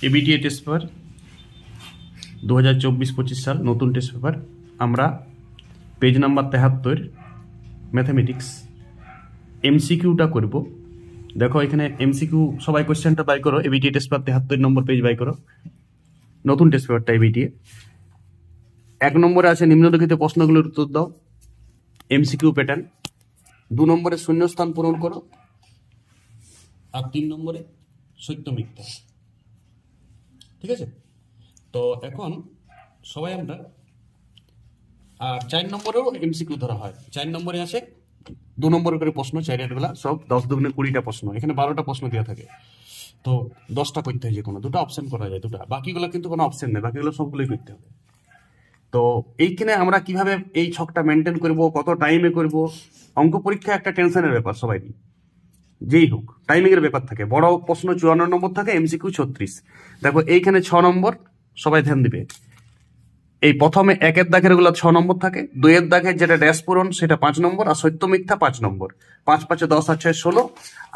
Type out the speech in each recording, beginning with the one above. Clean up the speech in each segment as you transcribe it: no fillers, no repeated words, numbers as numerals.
ABTA test paper 2024-25 সাল নতুন test paper. আমরা পেজ নাম্বার 73 ম্যাথামেটিক্স এমসিকিউটা করব। দেখো এখানে এমসিকিউ, সবাই কোশ্চেনটা বাই করো। এবিটিএ টেস্ট পেপার 73 নম্বর পেজ বাই করো, নতুন টেস্ট পেপারটা এবিটিএ। 1 নম্বরে আছে নিম্নলিখিত প্রশ্নগুলোর উত্তর দাও, এমসিকিউ প্যাটার্ন। 2 নম্বরে শূন্যস্থান পূরণ করো, আর 3 নম্বরে সত্য মিথ্যা। ঠিক আছে, তো এখন সবাই আমরা, আর 4 নম্বরেও এমসিকিউ ধরা হয়। 4 নম্বরে আছে 2 নম্বর করে প্রশ্ন, 4 বেলা সব 10 দুগুণে 20টা প্রশ্ন। এখানে 12টা প্রশ্ন দেওয়া থাকে, তো 10টা করতে হয়, যে কোনো 2টা অপশন করা যায়, 2টা। বাকিগুলো কিন্তু কোনো অপশন নেই, বাকিগুলো সবগুলোই করতে হবে। তো এইখানে আমরা কিভাবে এই ছকটা মেনটেন করব, কত টাইমে করব। অঙ্ক পরীক্ষা একটা টেনশনের ব্যাপার, সবাই যেই হোক টাইমিং এর ব্যাপার থাকে। বড় প্রশ্ন 54 নম্বর থাকে, এমসিকিউ 36। দেখো এইখানে 6 নম্বর, সবাই ধ্যান দিবে। এই প্রথমে 1-এর দাগের গুলো 6 নম্বর থাকে, 2-এর দাগের যেটা ড্যাশ পূরণ সেটা 5 নম্বর, আর সত্য মিথ্যা 5 নম্বর। 5 5 10 আর 6 16,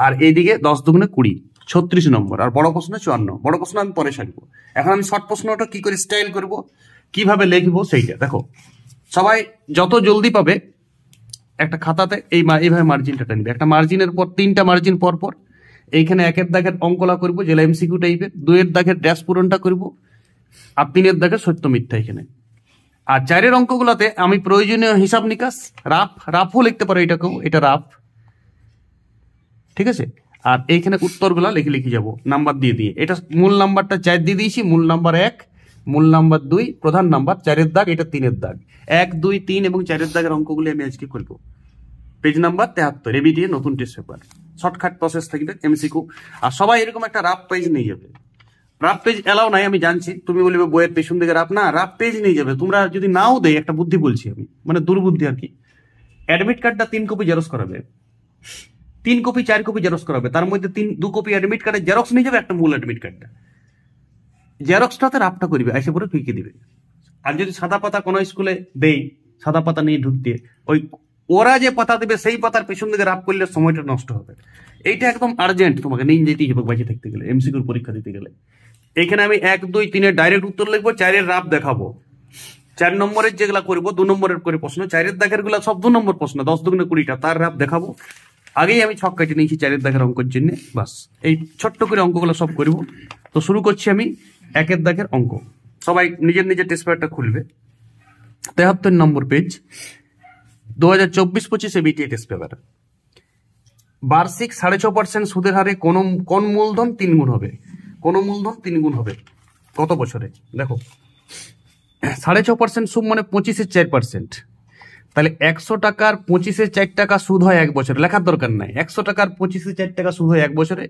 আর এইদিকে 10 দুগুণে 20, 36 নম্বর। আর বড় প্রশ্ন 54। বড় প্রশ্ন আমি পরে সারবো। এখন আমি শর্ট প্রশ্নটা কি করে স্টাইল করব, কিভাবে লিখবো সেইটা দেখো। সবাই যত জলদি পাবে একটা খাতাতে এইভাবে মার্জিনটা টানবে। একটা মার্জিনের পর 3টা মার্জিন পর পর এইখানে 1-এর দাগের অঙ্কলা করবো, যেটা এমসিকিউ টাইপের। 2-এর দাগের ড্যাশ পূরণটা করবো, আর 3-এর দাগের সত্য মিথ্যা এখানে। আর 4-এর অঙ্কগুলোতে আমি প্রয়োজনীয় হিসাব নিকাশ, রাফও লিখতে পারো, এটাকেও, এটা রাফ। ঠিক আছে, আর এইখানে উত্তরগুলা লিখে যাবো নাম্বার দিয়ে দিয়ে। এটা মূল নাম্বারটা 4 দিয়ে দিয়েছি, মূল নাম্বার 1, মূল নাম্বার 2, প্রধান নাম্বার। 4-এর দাগ, এটা 3-এর দাগ। 1 2 3 এবং 4-এর দাগের অঙ্কগুলি আমি আজকে করবো। পেজ নাম্বার 73 এবিটিএ নতুন টেস্ট পেপার। শর্টকাট প্রসেস থাকবে এমসিকিউ। আর সবাই এরকম একটা রাফ পেজ নিয়ে যাবে। রাফ পেজ এলাও নাই, আমি জানছি। তুমি বলবে বইয়ের পেছন দিকে রাফ, না, রাফ পেজ নিয়ে যাবে। তোমরা যদি নাও দেয়, একটা বুদ্ধি বলছি আমি, মানে দুর্বুদ্ধি আর কি। অ্যাডমিট কার্ডটা 3 কপি জেরক্স করাবে, 3 কপি 4 কপি জেরক্স করাবে। তার মধ্যে 2 কপি অ্যাডমিট কার্ডের জেরক্স নিয়ে যাবে, একটা মূল অ্যাডমিট কার্ডটা। জেরক্সটাতে রাফটা করবে, এসে পরে ফিকে দিবে। আর যদি সাদা পাতা কোনো স্কুলে দেই, সাদা পাতা নিয়ে ঢুকতে, ওই ওরা যে পাতা দেবে সেই পাতার পেছন দিকে রাফ করলে সময়টা নষ্ট হবে। এইটা একদম আর্জেন্ট, তোমাকে নিয়ে যেতেই হবে বাঁচে থাকতে গেলে, এমসিকিউর পরীক্ষা দিতে গেলে। এখানে আমি 1 2 3-এর ডাইরেক্ট উত্তর লিখবো, 4-এর রাফ দেখাবো। 4 নম্বরের যেগুলা করবো 2 নম্বরের করে প্রশ্ন, 4-এর দাগের গুলা সব 2 নম্বর প্রশ্ন, 10 দুগুণে 20টা, তার রাফ দেখাবো। আগেই আমি ছক কেটে নিয়েছি 4-এর দাগের অঙ্কের জন্য, বাস। এই ছোট্ট করে অঙ্কগুলো সব করবো। তো শুরু করছি আমি 1-এর দাগের অঙ্ক। সবাই নিজের নিজের টেস্ট পেপারটা খুলবে। 73 নম্বর পেজ, 2024-25 এবিটিএ টেস্ট পেপার। বার্ষিক 6.5% সুদের হারে কোন মূলধন 3 গুণ হবে? কোন মূলধন 3 গুণ হবে কত বছরে? দেখো 6.5% সুদ মানে 25-এর 4%। তাহলে 100 টাকার 25-এর 4 টাকা সুদ হয় 1 বছরে। লেখার দরকার নাই, 100 টাকার 25-এর 4 টাকা সুদ হয় 1 বছরে।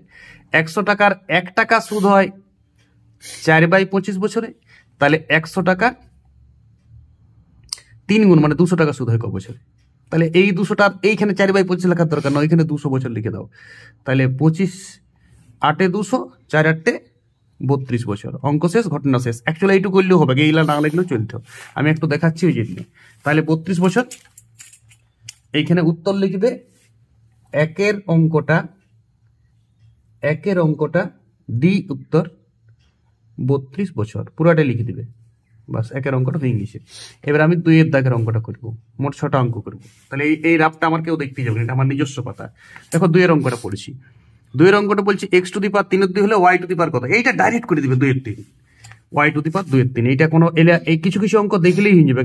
100 টাকার 1 টাকা সুদ হয় 4/25 বছরে। তাহলে 100 টাকা 3 গুণ মানে 200 টাকা সুদ হয় ক বছরে? তাহলে এই 200টার এইখানে 4/25 লেখার দরকার নয়, এখানে 200 বছর লিখে দাও। তাহলে 25 8 200, 4 8 32 বছর। অঙ্ক শেষ, ঘটনা শেষ। অ্যাকচুয়ালি এইটুকু করলেও হবে, এইগুলা না লিখলেও চলতো। আমি একটু দেখাচ্ছি ওই জন্য। তাহলে 32 বছর। এইখানে উত্তর লিখবে, একের অঙ্কটা ডি উত্তর 32 বছর, পুরাটাই লিখে দিবে। বাস, একের অঙ্কটা হয়ে গেছে। এবার আমি 2-এর দাগের অঙ্কটা করবো, মোট 6টা অঙ্ক করবো। তাহলে এই রাফটা আমার কেউ দেখতে যাবে না, এটা আমার নিজস্ব পাতা। দেখো 2-এর অঙ্কটা পড়েছি। 2-এর অঙ্কটা বলছি x টু দি পাওয়ার 3/2 হলে y টু দি পাওয়ার কত? এইটা ডাইরেক্ট করে দিবে 2-এর 3, y টু দি পাওয়ার 2-এর 3। এইটা কোনো এই কিছু কিছু অঙ্ক দেখলেই হয়ে যাবে।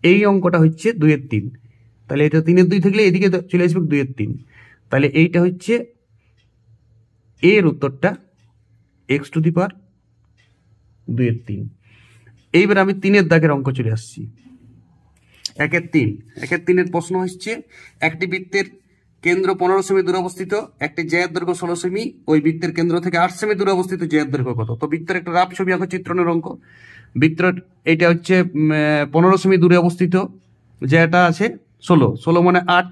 এই অঙ্কটা হচ্ছে 2-এর 3, তাহলে এটা 3-এর 2 থাকলে এদিকে চলে আসবে 2-এর 3। তাহলে এইটা হচ্ছে এর উত্তরটা, x টু দি পাওয়ার 2-এর 3। এইবার আমি 3-এর দাগের অঙ্ক চলে আসছি। 1-এর 3-এর প্রশ্ন হচ্ছে, একটি বৃত্তের কেন্দ্র 15 সেমি দূরে অবস্থিত, একটি জ্যায়ের দৈর্ঘ্য 16 সেমি, ওই বৃত্তের কেন্দ্র থেকে 8 সেমি দূরে অবস্থিত জ্যায়ের দৈর্ঘ্য কত? তো বৃত্তের একটা রাফ ছবি আঁকো, চিত্রণের অঙ্ক। বৃত্তের এইটা হচ্ছে 15 সেমি দূরে অবস্থিত, জ্যাটা আছে 16 মানে 8,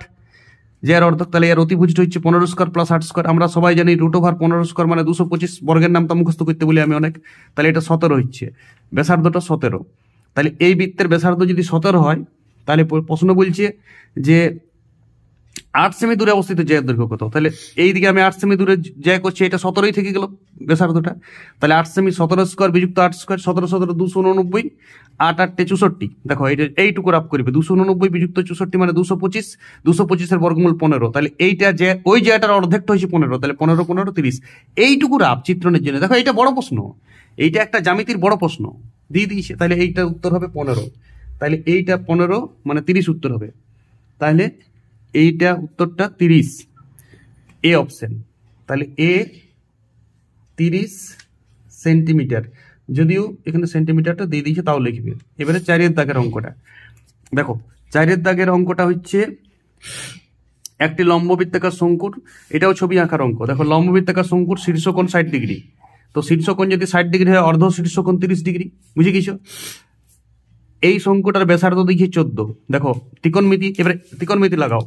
জ্যায়ের অর্ধেক। তাহলে এর অতিভুজটা হচ্ছে 15 স্কয়ার প্লাস 8 স্কয়ার। আমরা সবাই জানি √15 স্কয়ার মানে 225, বর্গের নামটা মুখস্থ করতে বলি আমি অনেক। তাহলে এটা 17 হচ্ছে, ব্যাসার্ধটা 17। তাহলে এই বৃত্তের ব্যাসার্ধ যদি 17 হয়, তাহলে প্রশ্ন বলছে যে 8 সেমি দূরে অবস্থিত জ্যায়ের দৈর্ঘ্য কত? তাহলে এইদিকে আমি 8 সেমি দূরে জ্যা করছি, এটা 17ই থেকে গেল ব্যাসার্ধটা। তাহলে 8 সেমি 17 স্কোয়ার বিযুক্ত 8 স্কোয়ার, 17 17 289, 8 8 64। দেখো এইটুকু রাপ করবে, 289 বিযুক্ত 64 মানে 225, 225 এর বর্গমূল 15। তাহলে এইটা যে ওই জায়গাটার অর্ধেকটা হয়েছে 15, তাহলে 15 15 30। এইটুকু রাপ চিত্রণের জন্য। দেখো এইটা বড় প্রশ্ন, এইটা একটা জ্যামিতির বড় প্রশ্ন দিয়ে দিয়েছে। তাহলে এইটার উত্তর হবে 15। তাহলে এইটা 15 মানে 30 উত্তর হবে। তাহলে এইটা উত্তরটা 30, এ অপশন। তাহলে এ 30 সেন্টিমিটার, যদিও এখানে সেন্টিমিটারটা দিয়ে দিয়েছে তাও লিখবে। এবারে 4 দাগের অঙ্কটা দেখো। 4 দাগের অঙ্কটা হচ্ছে একটি লম্ববৃত্তাকার শঙ্কুর, এটাও ছবি আঁকার অঙ্ক। দেখো লম্ববৃত্তাকার শঙ্কুর শীর্ষকোণ 60 ডিগ্রি। তো শীর্ষকোণ যদি 60 ডিগ্রি হয়, অর্ধ শীর্ষকোণ 30 ডিগ্রি। বুঝে গেছো? এই শঙ্কুটার ব্যাসার্ধ দিয়েছে 14। দেখো ত্রিকোণমিতি, এবারে ত্রিকোণমিতি লাগাও।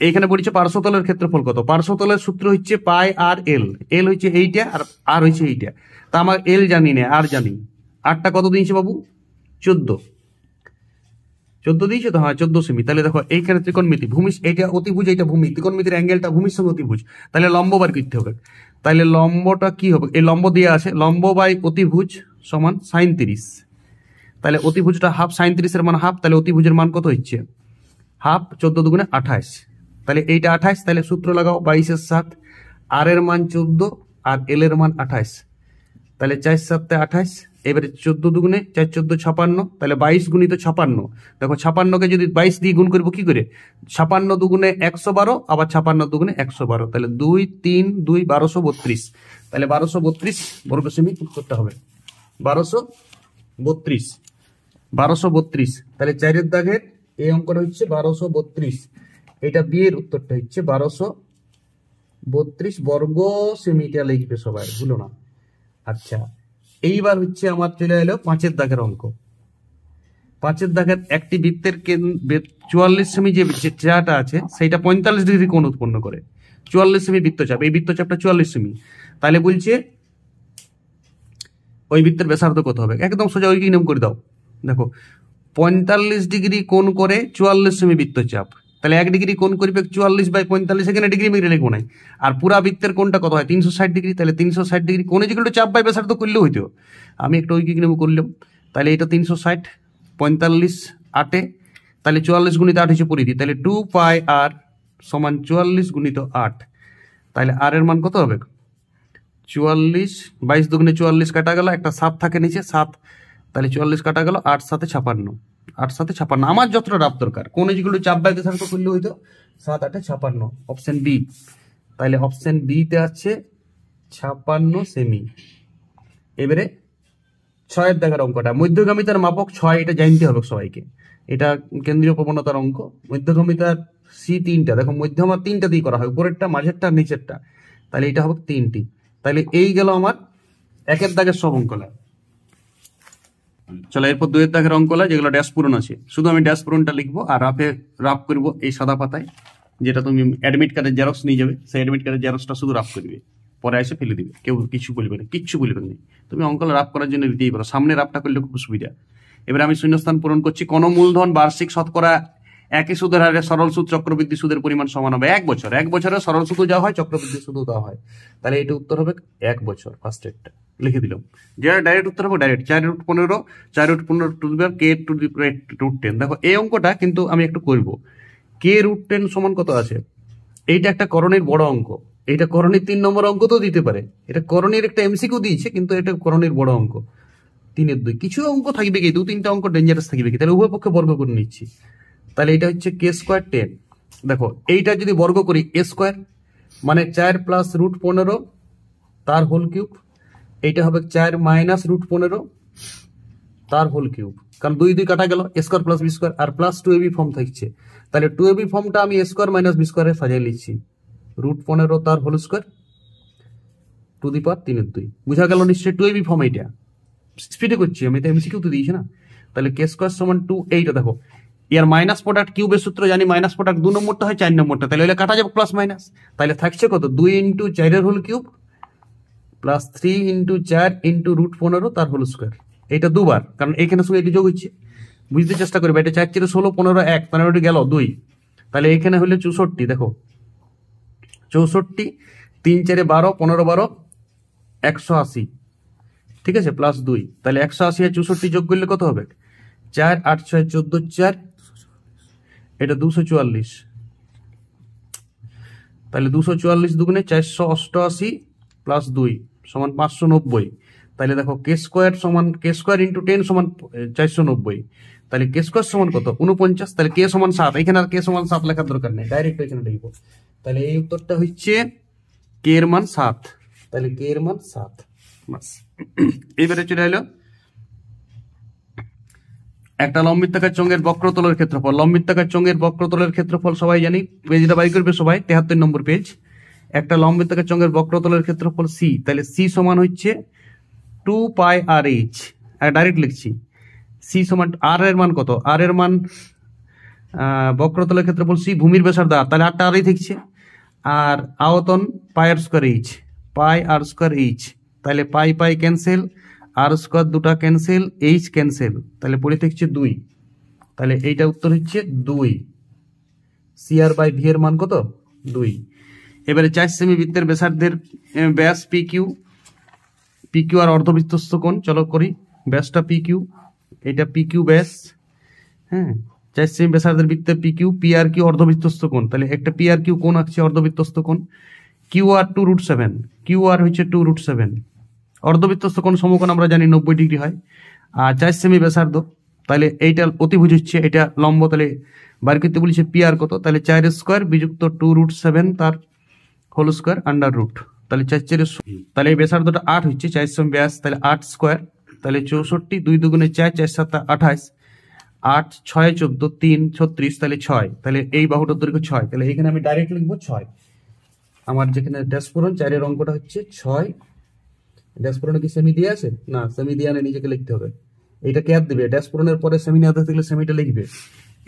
এইখানে বলছে পার্শ্বতলের ক্ষেত্রফল কত? পার্শ্বতলের সূত্র হচ্ছে পাই আর এল। এল হচ্ছে এইটা আর আর হচ্ছে এইটা। তা আমার এল জানি না, আর জানি। আরটা কত দিয়েছে বাবু? 14। 14 দিয়েছে তো? হ্যাঁ 14 সেমি। তাহলে দেখো এইখানে ত্রিকোণমিতি, ভূমি এইটা অতিভুজ, এইটা ভূমি, ত্রিকোণমিতির অ্যাঙ্গেলটা ভূমির সঙ্গে অতিভুজ। তাহলে লম্ব বার করতে হবে। তাহলে লম্বটা কি হবে? এই লম্ব দিয়ে আছে, লম্ব বাই অতিভুজ সমান sin 30। তাহলে অতিভুজটা হাফ, sin 30 এর মান হাফ। তাহলে অতিভুজের মান কত হচ্ছে? হাফ, 14 দুগুণে 28। তাহলে এইটা 28। তাহলে সূত্র লাগাও 22 7, আর এর মান 14 আর এল এর মান 28। তাহলে 4 7 28। এবারে 14 দুগুণে 4 14 56। তাহলে 22 গুণিত 56। দেখো 56কে যদি 22 দিয়ে গুণ করবো কি করে? 56 দুগুণে 112, আবার 56 দুগুণে 112। তাহলে 2 3 2 1232। তাহলে 1232 বর্গ সেমি উত্তরটা হবে 1232। 1232। তাহলে 4 দাগের এই অঙ্কটা হচ্ছে 1232। এটা বি এর উত্তরটা হচ্ছে 1232 বর্গ সেমিটা লিখবে সবাই, ভুলো না। আচ্ছা, এইবার হচ্ছে আমার চলে এলো 5 দাগের অঙ্ক। 5 দাগের একটি বৃত্তের 44 সেমি যে চাটা আছে সেইটা 45 ডিগ্রি কোণ উৎপন্ন করে। 44 সেমি বৃত্তচাপ, এই বৃত্তচাপটা 44 সেমি। তাহলে বলছে ওই বৃত্তের ব্যাসার্ধ কত হবে? একদম সোজা ওই নিয়ম করে দাও। দেখো 45 ডিগ্রি কোণ করে 44 সেমি বৃত্তচাপ, তাহলে 1 ডিগ্রি কোণ করবে 44/45, এখানে ডিগ্রি মিগ্রি লিখবো নাই। আর পুরা বৃত্তের কোণটা কত হয়? 360 ডিগ্রি। তাহলে 360 ডিগ্রি কোণে যেগুলো চাপ বাই ব্যাসার্ধ করলেও হইতো, আমি একটা ঐকিক নিয়ম করলাম। তাহলে এটা 360, 45 8, তাহলে 44 গুণিত 8 হচ্ছে পরিধি। তাহলে 2 পাই আর সমান 44 গুণিত 8। তাহলে আর এর মান কত হবে? 44, 22 দুগুণে 44 কাটা গেল, একটা 7 থাকে নিচে 7। তাহলে 44 কাটা গেল, 8 7 56, 8 7 56। আমার যতটা রাপ দরকার, কোন যেগুলো চাপ বাইতে থাকতো করলে হইতো 7 8 56, অপশন বি। তাহলে অপশন বি তে আছে 56 সেমি। এবারে 6 দাগের অঙ্কটা, মধ্যগামিতার মাপক 6, এটা জানতে হবে সবাইকে। এটা কেন্দ্রীয় প্রবণতার অঙ্ক। মধ্যগামিতার সি 3টা, দেখো মধ্যমা 3টা দিয়ে করা হয়, উপরেরটা মাঝেরটা নিচেরটা। তাহলে এটা হবে 3টি। তাহলে এই গেল আমার 1 দাগের সব অঙ্কলা। চলো এরপর 2 দাগের অঙ্কলা, যেগুলো ড্যাশ পূরণ আছে। শুধু আমি ড্যাশ পূরণটা লিখবো আর রাফ করবো এই সাদা পাতায়, যেটা তুমি অ্যাডমিট কার্ডের জেরক্স নিয়ে যাবে। সেই অ্যাডমিট কার্ডের জেরক্সটা শুধু রাফ করবে, পরে এসে ফেলে দিবে, কেউ কিছু বলবে না, কিচ্ছু বলবে না। তুমি অঙ্কলা রাফ করার জন্য দিতেই পারো, সামনে রাফটা করলে খুব সুবিধা। এবার আমি শূন্যস্থান পূরণ করছি। কোন মূলধন বার্ষিক শতকরা একই সুদের হারে সরল সুদ চক্রবৃদ্ধি সুদের পরিমাণ সমান হবে 1 বছর। 1 বছরে সরল সুদও যা হয় চক্রবৃদ্ধি সুদও তা হয়। তাহলে এটা উত্তর হবে 1 বছর। ফার্স্ট এডটা লিখে দিলাম। যেটা ডাইরেক্ট উত্তর হবে direct 4√15, 4√15 two the power k to the √10। দেখো এই অঙ্কটা কিন্তু আমি একটু করব। k√10 সমান কত আছে? এইটা একটা করণীর বড় অঙ্ক। এইটা করণীর 3 নম্বর অঙ্ক তো দিতে পারে। এটা করণীর একটা এমসিকিউ দিয়েছে, কিন্তু এটা করণীর বড় অঙ্ক 3-2। কিছু অঙ্ক থাকবে কি, 2-3টা অঙ্ক ডেঞ্জারাস থাকবে কি, তাহলে উভয় পক্ষে বর্গ করে নিচ্ছি। তাহলে এটা হচ্ছে k² 10। দেখো এইটা যদি বর্গ করি a স্কোয়ার মানে 4 + √15 তার হোল কিউব। এইটা হবে 4 - √15 তার হোল কিউব, কারণ 2 2 কাটা গেল, a স্কোয়ার + b স্কোয়ার আর প্লাস 2ab ফর্ম থাকছে। তাহলে 2ab ফর্মটা আমি a স্কোয়ার - b স্কোয়ারে সাজিয়ে লিখছি, √15 তার হোল স্কোয়ার টু দি পাওয়ার 3/2। বুঝা গেল নিশ্চয়ই? 2ab ফর্ম এইটা স্পিডে করছি আমি, তো এমসিকিউ তো দিয়েছি না। তাহলে k² = 2। এইটা দেখো ইয়ার মাইনাস প্রোডাক্ট কিউবের সূত্র জানি, মাইনাস প্রোডাক্ট 2 নম্বরটা হয় 4 নম্বরটা, তাহলে ওইটা কাটা যাবে প্লাস মাইনাস। তাহলে থাকছে কত? 2 × 4 এর হোল কিউব প্লাস 3 × 4 × √15 তার হোল স্কোয়ার। এটা দুবার, কারণ এইখানে সঙ্গে এটি যোগ হচ্ছে। বুঝতে চেষ্টা করবে, এটা 4 4 16 15 1, মানে ওটা গেল 2। তাহলে এখানে হলো 64, দেখো 64, 3 4 12, 15 12, 180, ঠিক আছে, প্লাস 2, তাহলে 180 আর 64 যোগ করলে কত হবে? 4 8 6 14 4, এটা 244, তাহলে 244 দুগুণে 488 প্লাস 2 সমান 590। তাহলে দেখো কে স্কোয়ার ইন্টু 10 সমান 490, তাহলে কে স্কোয়ার সমান কত? 49। তাহলে কে সমান 7, এখানে আর কে সমান 7 লেখার দরকার নেই, ডাইরেক্ট এখানে লিখবো। তাহলে এই উত্তরটা হচ্ছে কে এর মান 7, তাহলে কে এর মান 7 বাস। এইবারে চলে এলো একটা লম্বিতাকার চোঙের বক্রতলের ক্ষেত্রফল। লম্বিতাকার চোঙের বক্রতলের ক্ষেত্রফল সবাই জানি, পেজটা বাই করবে সবাই, 73 নম্বর পেজ। একটা লম্বিতাকার চোঙের বক্রতলের ক্ষেত্রফল সি, তাহলে সি সমান হচ্ছে 2 পাই আর এইচ, ডাইরেক্ট লিখছি। সি সমান আর এর মান কত? আর এর মান বক্রতলের ক্ষেত্রফল সি, ভূমির ব্যাসার্ধ আর, তাহলে আরটা আরই থাকছে। আর আয়তন পাই আর স্কোয়ার এইচ, পাই আর স্কোয়ার এইচ, তাহলে পাই পাই ক্যান্সেল, আর স্কোয়ার দুটা ক্যান্সেল, এইচ ক্যান্সেল, তাহলে পড়ে থাকছে 2। তাহলে এইটা উত্তর হচ্ছে 2। সি আর বাই ভি এর মান কত? 2। এবারে 4 সেমি বৃত্তের ব্যাসার্ধের ব্যাস P Q, P Q R অর্ধবৃত্তস্থ কোণ, চলো করি। ব্যাসটা পি কিউ, এটা পি কিউ ব্যাস, হ্যাঁ, 4 সেমি ব্যাসার্ধের বৃত্তের P Q, P R Q অর্ধবৃত্তস্থ কোণ, তাহলে একটা পি আর কিউ কোণ আঁকছে অর্ধবৃত্তস্থ কোণ। কিউ আর 2√7, কিউ আর হচ্ছে 2√7। অর্ধবৃত্তস্থ কোণ সমকোণ আমরা জানি 90 ডিগ্রি হয়। আর 4 সেমি ব্যাসার্ধ, তাহলে এইটা অতিভুজ হচ্ছে, এটা লম্ব, তাহলে বার করতে বলেছে পি আর কত? তাহলে 4 স্কোয়ার বিযুক্ত 2√7 তার হোল স্কোয়ার আন্ডার রুট, তাহলে 4 4, তাহলে এই ব্যাসার্ধটা 8 হচ্ছে, 4 সেমি ব্যাস, তাহলে 8 স্কোয়ার, তাহলে 64, 2 দুগুণে 4, 4 7 28, 8 6 14, 3 36, তাহলে 6, তাহলে এই বাহুটার দৈর্ঘ্য 6, তাহলে এখানে আমি ডাইরেক্ট লিখবো 6। আমার যেখানে ড্যাশপূরণ 4 এর অঙ্কটা হচ্ছে 6। ড্যাশপূরণে কি সেমি দিয়ে আছে? না, সেমি দিয়ে আনে, নিজেকে লিখতে হবে। এইটা কে আর দিবে? ড্যাশপূরণের পরে সেমি না থাকলে সেমিটা লিখবে।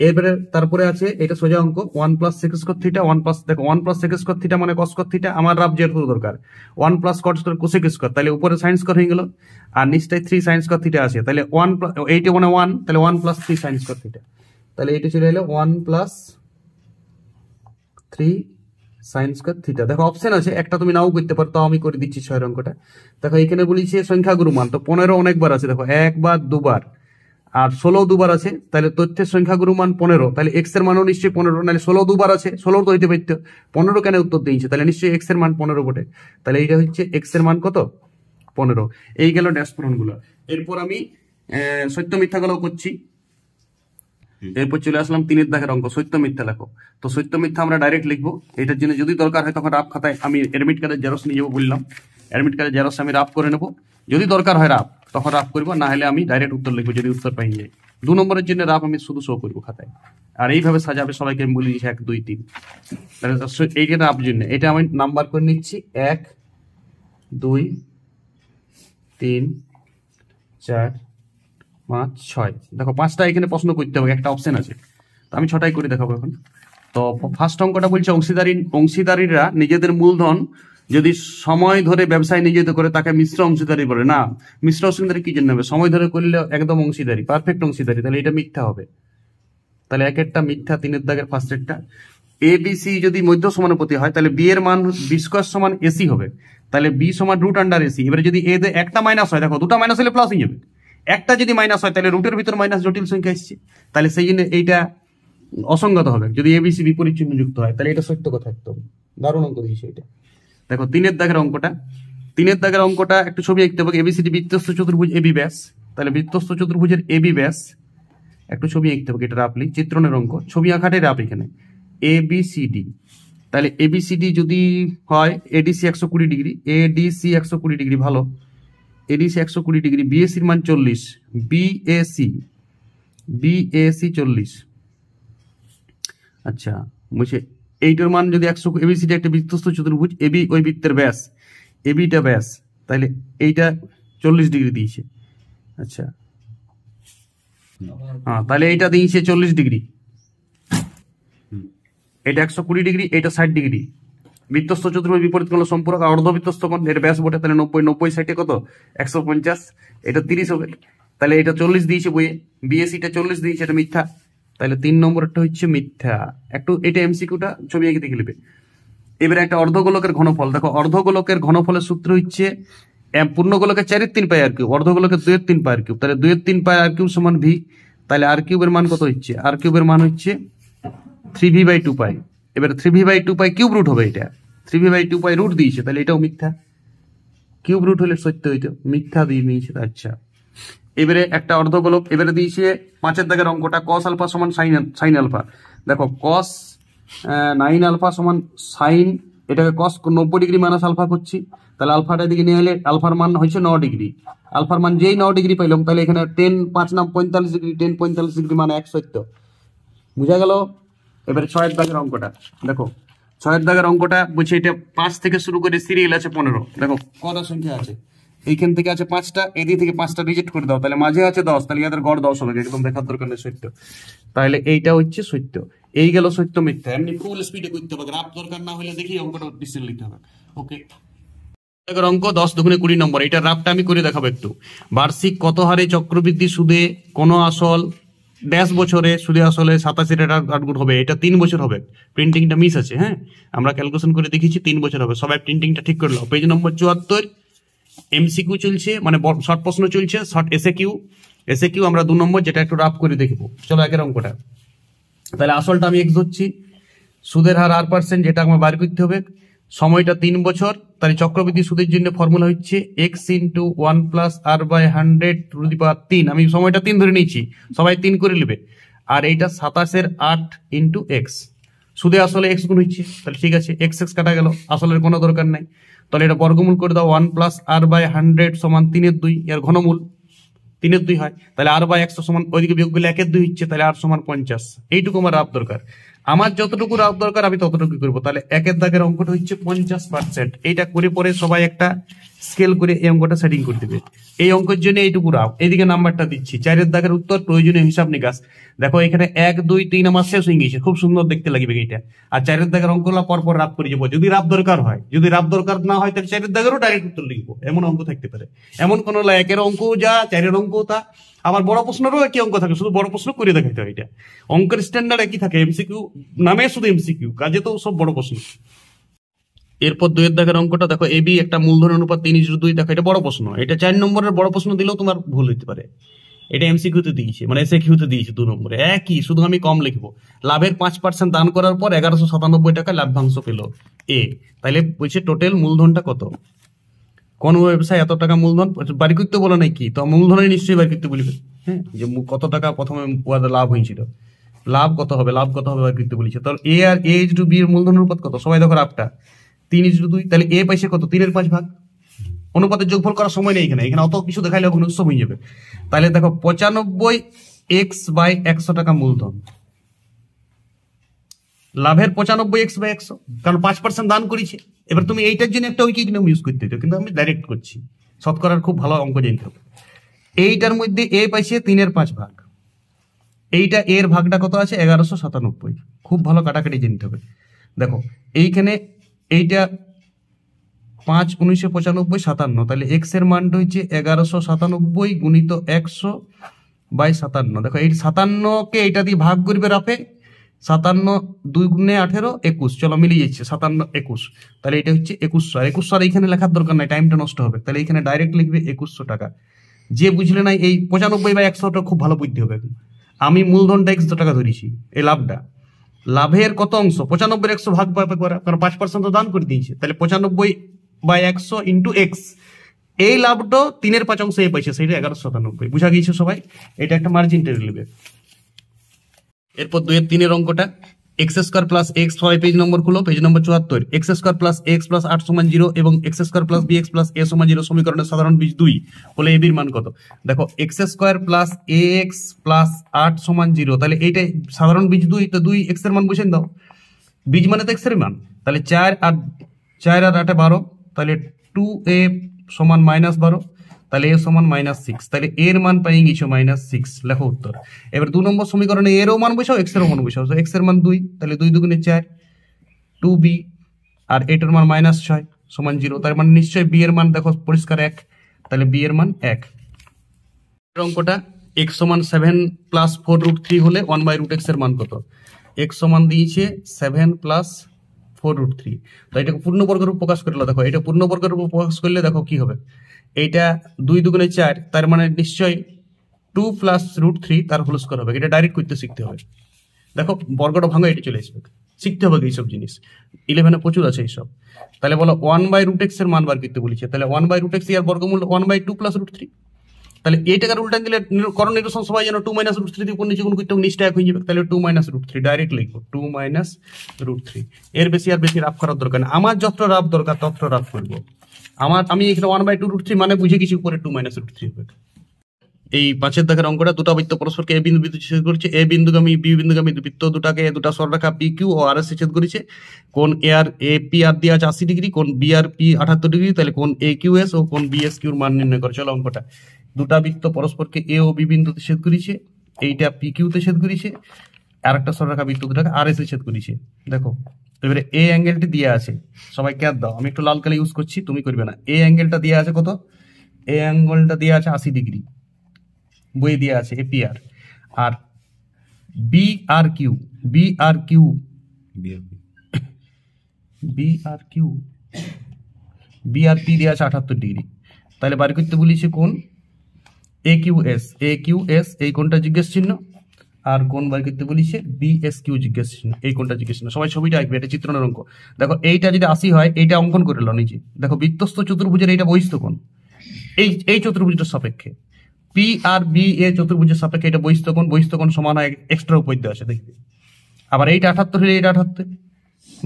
এবারে তারপরে আছে এটা সোজা অঙ্ক, 1 plus sec square theta, 1 plus, দেখো 1 প্লাস সেক স্কোয়ার থিটা মানে কস স্কোয়ার থিটা, আমার রাফ যেহেতু দরকার 1 plus cot square cosec square, তাহলে উপরে সাইন স্কোয়ার হয়ে গেল, আর নিচটায় 3 সাইন স্কোয়ার থিটা আছে, তাহলে 1 এইটা মানে 1, তাহলে 1 প্লাস 3 সাইন স্কোয়ার থিটা, তাহলে এইটা চলে এলো 1 প্লাস 3 সাইন স্কোয়ার থিটা। দেখো অপশন আছে, একটা তুমি নাও করতে পারো, তাও আমি করে দিচ্ছি 6 অঙ্কটা। দেখো এখানে বলেছে সংখ্যাগুরু মান, তো 15 অনেকবার আছে, দেখো একবার দুবার, আর 16 দুবার আছে, তাহলে তথ্যের সংখ্যাগুরু মান 15, তাহলে এক্স এর মানও নিশ্চয়ই 15, নাহলে 16 দুবার আছে, 16 তো হইতে পারতো, 15 কেন উত্তর দিয়েছে, তাহলে নিশ্চয়ই এক্স এর মান 15 বটে, তাহলে এইটা হচ্ছে এক্স এর মান কত? 15। এই গেল ড্যাশপূরণ গুলো। এরপর আমি সত্য মিথ্যা গুলো করছি। এরপর চলে আসলাম 3 দাগের অঙ্ক, সত্য মিথ্যা লেখো। তো সত্য মিথ্যা আমরা ডাইরেক্ট লিখবো, এটার জন্য যদি দরকার হয় তখন রাফ খাতায় আমি অ্যাডমিট কার্ডের জেরক্স নিয়ে যাবো, বললাম অ্যাডমিট কার্ডের জেরক্স আমি রাফ করে নেবো, যদি দরকার হয় রাফ তখন রাফ করবো, না হলে আমি ডাইরেক্ট উত্তর লিখবো যদি উত্তর পাই যায়। 2 নম্বরের জন্য রাফ আমি শুধু শো করবো খাতায়, আর এইভাবে সাজাবে সবাইকে আমি বলে দিচ্ছি 1 2 3। তাহলে এইটা রাফ জন্য এটা আমি নাম্বার করে নিচ্ছি 1 2 3 4 5 6। দেখো 5টা এখানে প্রশ্ন করতে হবে, একটা অপশন আছে, তো আমি 6টাই করে দেখাবো এখন। তো ফার্স্ট অঙ্কটা বলছে অংশীদারিরা নিজেদের মূলধন যদি সময় ধরে ব্যবসায় নিয়োজিত করে তাকে মিশ্র অংশীদারি বলে। না, মিশ্র অংশীদারি কি জন্য হবে? সময় ধরে করলে একদম অংশীদারি, পারফেক্ট অংশীদারি, তাহলে এটা মিথ্যা হবে, তাহলে একটা মিথ্যা। 3 দাগের ফার্স্টেরটা, এ বি সি যদি মধ্য সমানুপাতি হয় তাহলে বি এর মান বি স্কোয়ার সমান এসি হবে, তাহলে বি সমান রুট আন্ডার এসি। এবারে যদি এ একটা মাইনাস হয়, দেখো দুটা মাইনাস হলে প্লাস হয়ে যাবে, একটা যদি মাইনাস হয় তাহলে রুটের ভিতর মাইনাস জটিল সংখ্যা এসছে, তাহলে সেই জন্য এইটা অসঙ্গত হবে। যদি এবিসি বিপরীত চিহ্ন যুক্ত হয় তাহলে এটা সত্য কথা, একদম দারুণ অঙ্ক দিয়েছে এটা। দেখো 3 দাগের অঙ্কটা, 3 দাগের অঙ্কটা একটু ছবি আঁকতে হবে। এবিসিডি বৃত্তস্থ চতুর্ভুজ এবি ব্যাস, তাহলে বৃত্তস্থ চতুর্ভুজের এবি ব্যাস একটু ছবি আঁকতে হবে, এটা রাফলি চিত্রণের অঙ্ক, ছবি আঁকাটাই রাফ এখানে। এবিসিডি, তাহলে এবিসিডি যদি হয় এডিসি 120 ডিগ্রি, এডিসি 120 ডিগ্রি, ভালো, এডিসি 120 ডিগ্রি, বিএসির মান 40, বিএসি 40। আচ্ছা বুঝছে, এইটার মান যদি 100, এবিসিডি একটা বৃত্তস্থ চতুর্ভুজ, এবি ওই বৃত্তের ব্যাস, এবিটা ব্যাস, তাহলে এইটা 40 ডিগ্রি দিয়েছে। আচ্ছা হ্যাঁ, তাহলে এইটা দিয়েছে 40 ডিগ্রি, এটা 120 ডিগ্রি, এটা 60 ডিগ্রি। বৃত্তস্থ চতুর্ভুজ বিপরীত কোণ সম্পূরক, আর অর্ধবৃত্তস্থ কোণ এর ব্যাস বটে, তাহলে 90 90 60 কত 150, এটা 30 হবে, তাহলে এটা 40 দিয়েছে বইয়ে, বিএসিটা 40 দিয়েছে, এটা মিথ্যা, তাহলে 3 নম্বরটা হচ্ছে মিথ্যা। একটু এটা এমসিকিউটা ছবি এঁকে দেখে নেবে। এবারে একটা অর্ধগোলকের ঘনফল দেখো, অর্ধগোলকের ঘনফলের সূত্র হচ্ছে পূর্ণগোলকের 4/3 পাই আর কিউব, অর্ধগোলকের 2/3 পাই আর কিউব, তাহলে 2/3 পাই আর কিউব সমান ভি। তাহলে আর কিউবের মান কত হচ্ছে? আর কিউবের মান হচ্ছে 3v/2 পাই। এবার 3v/2 পাই কিউব রুট হবে, এটা 3v/2 পাই রুট দিয়েছে, তাহলে এটাও মিথ্যা। কিউব রুট হলে সত্য হইতো, মিথ্যা দিয়ে নিয়েছে। আচ্ছা, এবারে একটা অর্ধগোলক, এবারে দিয়েছে 5 দাগের অঙ্কটা কস আলফা সমান সাইন আলফা। দেখো কস 9 আলফা সমান সাইন, এটাকে কস 90 ডিগ্রি মাইনাস আলফা করছি, তাহলে আলফাটা দিকে নিয়ে এলে আলফার মান হচ্ছে 9 ডিগ্রি। আলফার মান যেই 9 ডিগ্রি পাইলাম, তাহলে এখানে 10 5 নাম 45 ডিগ্রি, 10 45 ডিগ্রি মানে 1 সত্য। বুঝা গেল? এবারে 6 দাগের অঙ্কটা দেখো, 6 দাগের অঙ্কটা বলছে এটা 5 থেকে শুরু করে সিরিয়াল আছে 15। দেখো কটা সংখ্যা আছে, এইখান থেকে আছে 5টা, এদিক থেকে 5টা রিজেক্ট করে দাও, তাহলে মাঝে আছে 10, তাহলে এদের গড় 10 হবে, একদম দেখার দরকার নেই, সত্য। তাহলে এইটা হচ্ছে সত্য। এই গেল সত্য মিথ্যা। এমনি ফুল স্পিডে করতে হবে, গ্রাফ দরকার না হলে দেখি অঙ্কটা ডিসিশন লিখতে হবে। ওকে, অঙ্ক 10 দুগুণে 20 নম্বর, এটা রাফটা আমি করে দেখাবো একটু। বার্ষিক কত হারে চক্রবৃদ্ধি সুদে কোন আসল ড্যাশ বছরে সুদে আসলে 87 গুণ হবে? এটা 3 বছর হবে, প্রিন্টিংটা মিস আছে। হ্যাঁ, আমরা ক্যালকুলেশন করে দেখেছি 3 বছর হবে। সবাই প্রিন্টিংটা ঠিক করে নাও। পেজ নম্বর 74 এমসিকিউ চলছে, মানে শর্ট প্রশ্ন চলছে, শর্ট এসএ কিউ আমরা 2 নম্বর, যেটা একটু রাফ করে দেখবো। চলো একের অঙ্কটা, তাহলে আসলটা আমি এক্স ধরছি, সুদের হার r%, যেটা আমার বার করতে হবে, সময়টা 3 বছর। তাহলে চক্রবৃদ্ধি সুদের জন্য ফর্মুলা হচ্ছে x ইন্টু 1 প্লাস r/100⁻3। আমি সময়টা 3 ধরে নিয়েছি, সবাই 3 করে নেবে। আর এইটা 27 8 ইন্টু এক্স, সুদে আসলে এক্স গুণ হচ্ছে, তাহলে ঠিক আছে, এক্স কাটা গেল, আসলের কোনো দরকার নাই। তাহলে এটা বর্গমূল করে দাও, 1 প্লাস r/100 সমান 3/2, এর ঘনমূল 3/2 হয়, তাহলে r/100 সমান ওইদিকে বিয়োগ করলে 1/2 হচ্ছে, তাহলে r সমান 50। এইটুকু আমার রাফ দরকার, আমার যতটুকু রাফ দরকার আমি ততটুকু করবো। তাহলে 1 দাগের অঙ্কটা হচ্ছে 50%। এইটা করে পরে সবাই একটা স্কেল করে এই অঙ্কটা সেটিং করে দেবে। এই অঙ্কের জন্য এইটুকু রাফ, এইদিকে নাম্বারটা দিচ্ছি। 4 দাগের উত্তর প্রয়োজনীয় হিসাব নিকাশ। দেখো এখানে 1 2 3 আমার শেষ হয়ে গেছে, খুব সুন্দর দেখতে লাগবে এইটা। আর 4 দাগের অঙ্কগুলো পরপর রাফ করে যাবো, যদি রাফ দরকার হয়। যদি রাফ দরকার না হয় তাহলে 4 দাগেরও ডাইরেক্ট উত্তর লিখবো, এমন অঙ্ক থাকতে পারে। এমন কোন 1 অঙ্ক যা 4 অঙ্ক তা, আবার বড় প্রশ্নেরও একই অঙ্ক থাকে, শুধু বড় প্রশ্ন করে দেখাইতে হয়। এটা অঙ্কের স্ট্যান্ডার্ড একই থাকে, এমসিকিউ নামে শুধু এমসিকিউ, কাজে তো সব বড় প্রশ্ন। এরপর 2 দাগের অঙ্কটা দেখো, এবি একটা মূলধন অনুপাত 3:2। দেখো এটা বড় প্রশ্ন, এটা 4 নম্বরের বড় প্রশ্ন দিলেও তোমার ভুল হতে পারে। এটা এমসিকিউতে দিয়েছে, মানে এসএকিউতে দিয়েছে 2 নম্বরে, একই, শুধু আমি কম লিখবো। লাভের 5% দান করার পর 1197 টাকা লাভ্যাংশ পেল এ। তাইলে বলছে টোটাল মূলধনটা কত? কোন ব্যবসায় এত টাকা মূলধন বাড়ি করতে বলে নাই কি, তো মূলধনে নিশ্চয়ই বাড়ি করতে বলবে। হ্যাঁ, যে কত টাকা প্রথমে লাভ হয়েছিল, লাভ কত হবে বাড়ি করতে বলেছে। তাহলে এ আর A/B এর মূলধন অনুপাত কত? সবাই দেখো রাফটা 3:2, তাহলে এ পাইছে কত? 3/5 ভাগ। অনুপাতের যোগফল করার সময় নেই এখানে, এখানে অত কিছু দেখাইলে সব হয়ে যাবে। তাহলে দেখো 95x/100 টাকা মূলধন, লাভের 95x/100, কারণ 5% দান করেছে। এবার তুমি এইটার জন্য একটা উইকিং নিয়ম ইউজ করতে হতো, কিন্তু আমি ডাইরেক্ট করছি। শতকরার খুব ভালো অঙ্ক জানতে হবে। এইটার মধ্যে এ পাইছে 3/5 ভাগ, এইটা এর ভাগটা কত আছে? 1197। খুব ভালো কাটাকাটি জানতে হবে। দেখো এইখানে এইটা 5 1995 57, তাহলে এক্স এর মানটা হচ্ছে 1197 গুণিত 100/57। দেখো এই 57কে এইটা দিয়ে ভাগ করবে রাফে, 57 2 গুণে 18 21, চলো মিলিয়ে যাচ্ছে 57 21, তাহলে এটা হচ্ছে 2100। আর 2100 আর এইখানে লেখার দরকার নাই, টাইমটা নষ্ট হবে। তাহলে এখানে ডাইরেক্ট লিখবে 2100 টাকা। যে বুঝলে না এই 95/100টা খুব ভালো বুঝতে হবে। আমি মূলধনটা 100 টাকা ধরেছি, এই লাভটা, লাভের কত অংশ? 95/100 ভাগ করা, কারণ 5% তো দান করে দিয়েছে। তাহলে 95/100 ইন্টু এক্স, এই লাভটা 3/5 অংশ এ পাইছে, সেটা 1197। বুঝা গিয়েছে সবাই? এটা একটা মার্জিন টেনে নেবে। এরপর 2 এর 3 এর অঙ্কটা, x² প্লাস এক্স, সবাই পেজ নম্বর খুলো, পেজ নম্বর 74। x² প্লাস এক্স প্লাস 8 সমান 0 এবং x² plus bx plus a সমান 0 সমীকরণের সাধারণ বীজ 2 হলে a এর মান কত? দেখো x² প্লাস ax প্লাস 8 সমান 0, তাহলে এইটাই সাধারণ বীজ 2, তো 2 x এর মান বসেন দাও, বীজ মানে তো x এর মান। তাহলে 4 আর 8 12, তাহলে 2a সমান -12, তাহলে a সমান -6, তাহলে এর মান পাই গেছো -6, লেখো উত্তর। এবার 2 নম্বর সমীকরণে এরও মান বসাও, এক্স এরও মান বসাও। x এর মান 2, তাহলে 2 দুগুণে 4, 2b, আর এটার মান -6 সমান 0, তার মানে নিশ্চয়ই b এর মান দেখো পরিষ্কার 1, তাহলে b এর মান 1। অঙ্কটা এক্স সমান 7 প্লাস 4√3 হলে 1/√x এর মান কত? এক্স সমান দিয়েছে 7 প্লাস 4√3। তো এটাকে পূর্ণবর্গরূপ প্রকাশ করলে দেখো, এটা পূর্ণবর্গরূপ প্রকাশ করলে দেখো কি হবে, এইটা 2 দুগুণে 4, তার মানে নিশ্চয়ই 2 প্লাস √3 তার হোল স্কয়ার হবে। এটা ডাইরেক্ট করতে শিখতে হবে। দেখো বর্গটা ভাঙো, এটা চলে আসবে, শিখতে হবে এইসব জিনিস, 11-এ প্রচুর আছে এইসব। তাহলে বলো 1/√x এর মান বার করতে বলেছে, তাহলে 1/√x এর বর্গমূল 1/2 প্লাস √3। তাহলে এইটাকে উল্টা দিলে করণ নিরসন সবাই যেন 2 - √3 দিয়ে কোন নিচে কোন করতে নিচটা এক হয়ে যাবে। তাহলে 2 - √3 ডাইরেক্ট লিখবো, 2 - √3। এর বেশি আর বেশি রাফ করার দরকার নেই, আমার যত রাফ দরকার তত রাফ করবো। আমি এখানে 1/2√3 মানে বুঝে গেছি, উপরে 2 - √3 হবে। এই 5-এর দাগের অঙ্কটা, দুটো বৃত্ত পরস্পরকে এ বিন্দু বিন্দু ছেদ করেছে, এ বিন্দুগামী বি বিন্দুগামী বৃত্ত দুটাকে দুটা সরলরেখা পি কিউ ও আর এস ছেদ করেছে। কোন এ পি আর দিয়ে আছে 80 ডিগ্রি, কোন বি আর পি 78 ডিগ্রি। তাহলে কোন এ কিউ এস ও কোন বি এস কিউর মান নির্ণয় করে। চলো অঙ্কটা, দুটা বৃত্ত পরস্পরকে এ ও বি বিন্দুতে ছেদ করেছে, এইটা পি কিউতে ছেদ করেছে, আর একটা সরলরেখা বৃত্ত দুটাকে আর এস এ ছেদ করেছে। দেখো এবারে এ অ্যাঙ্গেলটি দিয়ে আছে, সবাই ক্যাপ দাও, আমি একটু লাল কালি ইউজ করছি, তুমি করবে না। এ অ্যাঙ্গেলটা দিয়ে আছে কত? এ অ্যাঙ্গেলটা দিয়ে আছে 80 ডিগ্রি, বই দিয়ে আছে এপিআর। আর বি আর কিউ বি আর কিউ বি আর কিউ বি আর পি দিয়ে আছে 78 ডিগ্রি। তাহলে বার করতে বলেছে কোন এ কিউ এস, এই কোনটা জিজ্ঞেস চিহ্ন, আর কোন বার করতে বলেছে বি এস কিউ জিজ্ঞেস চিহ্ন, এই কোনটা জিজ্ঞেস চিহ্ন। সবাই ছবিটা আঁকবে, এটা চিত্রণের অঙ্ক। দেখো এইটা যদি 80 হয়, এইটা অঙ্কন করে লো নিচে। দেখো বৃত্তস্থ চতুর্ভুজের এইটা বহিস্থ কোণ, এই চতুর্ভুজটার সাপেক্ষে পি আর বি এ চতুর্ভুজের সাপেক্ষে এটা বহিস্থ কোণ সমান হয় এক্সট্রা উপদ্য আছে, দেখবে। আবার এইটা 78 হলে এইটা 78।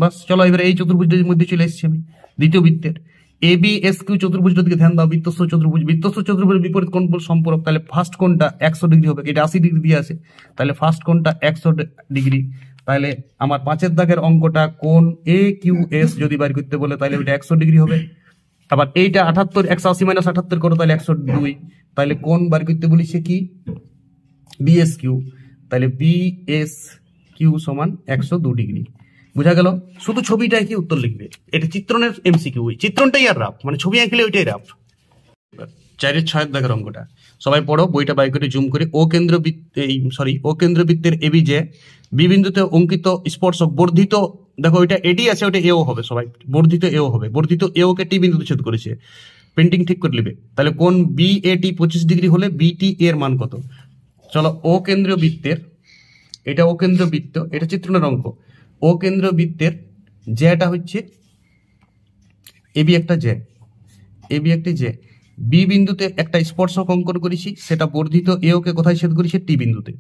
বাস চলো এবারে এই চতুর্ভুজের মধ্যে চলে এসেছি আমি, দ্বিতীয় বৃত্তের এ বি এস কিউ চতুর্ভুজের দিকে ধ্যান দাও। বৃত্তস্থ চতুর্ভুজের বিপরীত কোণ সম্পূরক। তাহলে ফার্স্ট কোণটা 100 ডিগ্রি হবে, এটা 80 ডিগ্রি দিয়ে আছে, তাহলে ফার্স্ট কোণটা 100 ডিগ্রি। তাহলে আমার 5-এর দাগের অঙ্কটা কোণ এ কিউ এস যদি বার করতে বলে, তাহলে ওইটা 100 ডিগ্রি হবে। আবার এইটা 78, 180 - 78 করো, তাহলে 102। তাহলে কোণ বার করতে বলেছে কি বিএস কিউ, তাহলে বিএস কিউ সমান 102 ডিগ্রি। বুঝা গেল? শুধু ছবিটা কি উত্তর লিখবে, এটা চিত্রণের এমসিকিউ, চিত্রণটাই আর রাফ, মানে ছবি আঁকলে ওইটাই রাফ। 4-6 দাগের অঙ্কটা সবাই পড়ো, বইটা বাই করে জুম করে। ও কেন্দ্র বৃত্তের এবি যে বি বিন্দুতে অঙ্কিত স্পর্শক বর্ধিত, দেখো ওইটা এডি আছে, ওইটা এও হবে, সবাই বর্ধিত এও হবে। বর্ধিত এও কে টি বিন্দুতে ছেদ করেছে, পেন্টিং ঠিক করে নেবে। তাহলে কোন বি এ টি 25 ডিগ্রি হলে বিটি এর মান কত? চলো ও কেন্দ্রীয় বৃত্তের, এটা ও কেন্দ্রীয় বৃত্ত, এটা চিত্রণের অঙ্ক। ও কেন্দ্রীয় বৃত্তের যেটা হচ্ছে এবি একটা যে বি বিন্দুতে একটা স্পর্শক অঙ্কন করেছি, সেটা বর্ধিত এও কে কোথায় ছেদ করেছে? টি বিন্দুতে।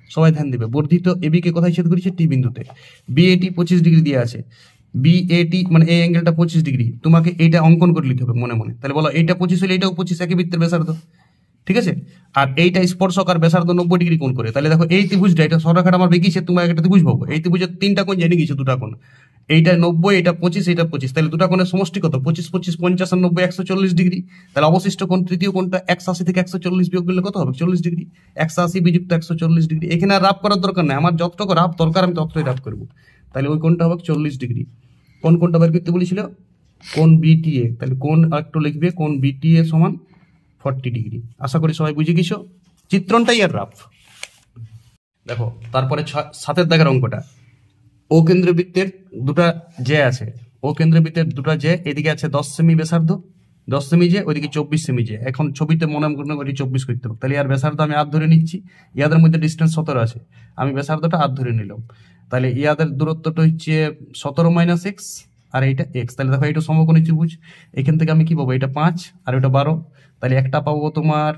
সবাই ধ্যান দেবে, বর্ধিত এবি কে কোথায় ছেদ করেছে? টি বিন্দুতে। বিএটি 25 ডিগ্রি দিয়ে আছে, বিএটি মানে এই অ্যাঙ্গেলটা 25 ডিগ্রি, তোমাকে এইটা অঙ্কন করে নিতে হবে মনে মনে। তাহলে বলো এইটা 25 হলে এইটাও 25, একই বৃত্তের ব্যাসার্ধ, ঠিক আছে। আর এইটা স্পর্শক আর ব্যাসার্ধ 90 ডিগ্রি কোণ করে। তাহলে দেখো এই ত্রিভুজটা, এটা সরলরেখাটা আমার বেঁকিয়েছে, তোমার একটা ত্রিভুজ পাবো। এই ত্রিভুজের 3টা কোণ জেনে গেছে, 2টা কোণ, এইটা 90, এটা 25, এটা 25। তাহলে 2টা কোণের সমষ্টি কত? 25, 25, 50 আর 90, 140 ডিগ্রি। তাহলে অবশিষ্ট কোণ তৃতীয় কোণটা 180 থেকে 140 বিয়োগ করলে কত হবে? 40 ডিগ্রি। 180 বিযুক্ত 140 ডিগ্রি। এখানে আর রাফ করার দরকার নেই, আমার যতটুকু রাফ দরকার আমি ততটাই রাফ করবো। তাহলে ওই কোণটা হবে 40 ডিগ্রি। কোন কোণটা বের করতে বলেছিল? কোণ বিটিএ। তাহলে কোণ একটু লিখবে, কোণ বিটিএ সমান 40 ডিগ্রি। আশা করি সবাই বুঝে গেছো, চিত্রণটাই আর রাফ। দেখো তারপরে 7-এর দাগের অঙ্কটা, ও কেন্দ্র বৃত্তের দুটা যে আছে, ও কেন্দ্র বৃত্তের দুটা যে, এদিকে আছে 10 সেমি ব্যাসার্ধ, 10 সেমি যে, ওইদিকে 24 সেমি যে। এখন ছবিতে মনে মনে করি 24 করতে হবে, তাহলে ইয়ার ব্যাসার্ধ আমি আর ধরে নিচ্ছি, ইয়াদের মধ্যে ডিস্টেন্স 17 আছে, আমি ব্যাসার্ধটা আর ধরে নিলাম। তাহলে ইয়াদের দূরত্বটা হচ্ছে 17 - x, আর এইটা x। তাহলে দেখো এইটা সমকোণী ত্রিভুজ, এখান থেকে আমি কি পাবো? এটা 5 আর ওটা 12। তাহলে একটা পাবো তোমার